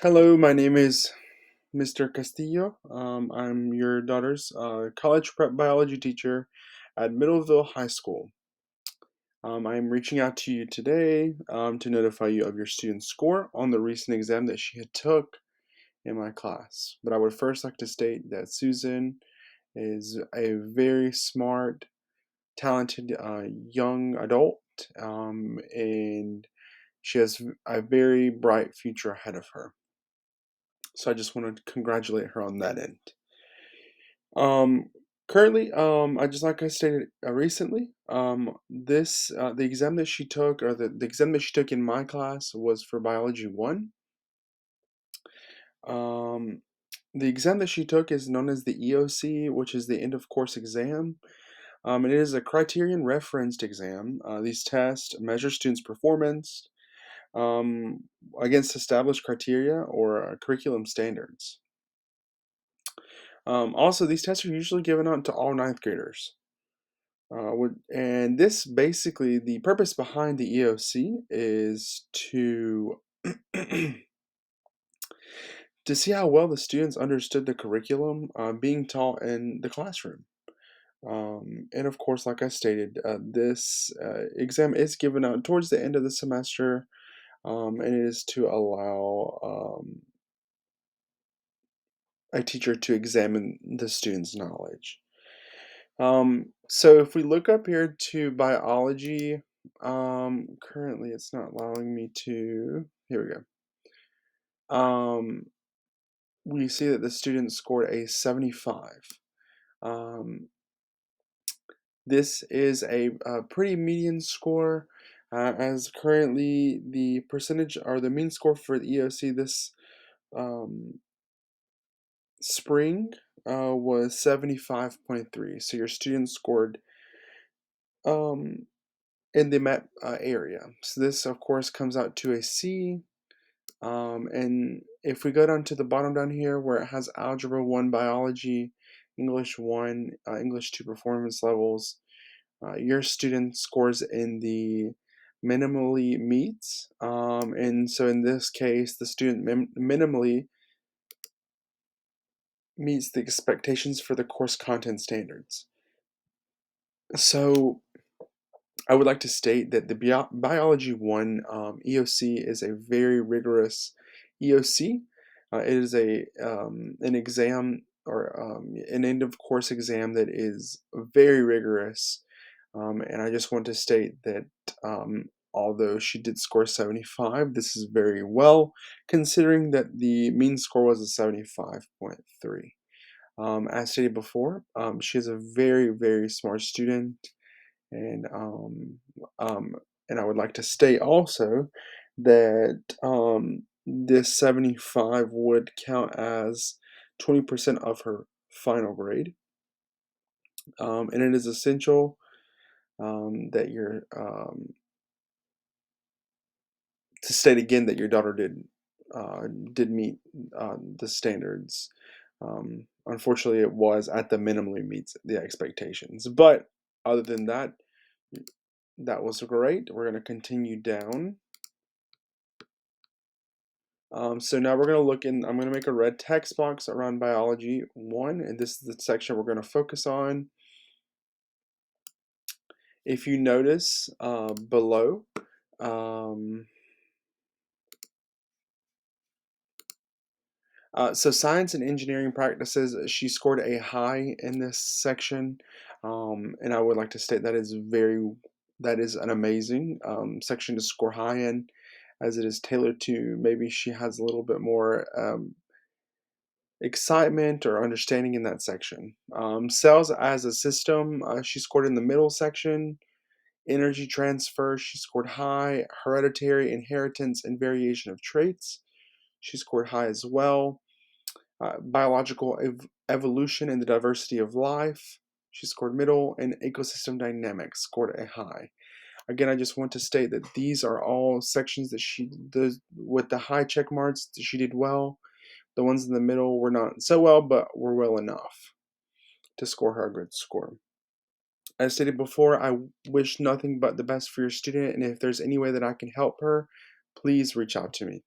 Hello, my name is Mr. Castillo. I'm your daughter's college prep biology teacher at Middleville High School. I'm reaching out to you today to notify you of your student's score on the recent exam that she had took in my class. But I would first like to state that Susan is a very smart, talented young adult, and she has a very bright future ahead of her. So I just want to congratulate her on that end. Um, Currently, I just like I stated recently, the exam that she took, or the exam that she took in my class was for Biology 1. Um, the exam that she took is known as the EOC, which is the end of course exam. And it is a criterion referenced exam. These tests measure students' performance um, against established criteria or curriculum standards. Also, these tests are usually given out to all ninth graders. And this basically, the purpose behind the EOC is to to see how well the students understood the curriculum being taught in the classroom. And of course, like I stated, this exam is given out towards the end of the semester, and it is to allow a teacher to examine the student's knowledge. So if we look up here to biology, currently it's not allowing me to, here we go. We see that the student scored a 75. Um, this is a pretty median score, as currently the percentage or the mean score for the EOC this um, spring was 75.3. So your student scored um, in the MET area. So this, of course, comes out to a C. And if we go down to the bottom down here where it has Algebra 1 Biology, English 1, English 2 performance levels, your student scores in the minimally meets. And so in this case, the student minimally meets the expectations for the course content standards. So I would like to state that the Biology 1 EOC is a very rigorous EOC. It is an exam or an end of course exam that is very rigorous. And I just want to state that although she did score 75, this is very well considering that the mean score was a 75.3. As stated before, she is a very, very smart student. And um, and I would like to state also that this 75 would count as 20% of her final grade. And it is essential that to state again that your daughter did meet the standards. Unfortunately, it was at the minimally meets the expectations. But other than that, that was great. We're going to continue down. So now we're going to look in, I'm going to make a red text box around Biology 1, and this is the section we're going to focus on. If you notice below, um, so science and engineering practices, she scored a high in this section, and I would like to state that is an amazing section to score high in, as it is tailored to maybe she has a little bit more excitement or understanding in that section. Cells as a system, she scored in the middle section. Energy transfer, she scored high. Hereditary inheritance and variation of traits, she scored high as well. Biological evolution and the diversity of life, she scored middle. And ecosystem dynamics scored a high. Again, I just want to state that these are all sections that she does with the high check marks. She did well. The ones in the middle were not so well, but were well enough to score her a good score. As stated before, I wish nothing but the best for your student, and if there's any way that I can help her, please reach out to me. Thank you.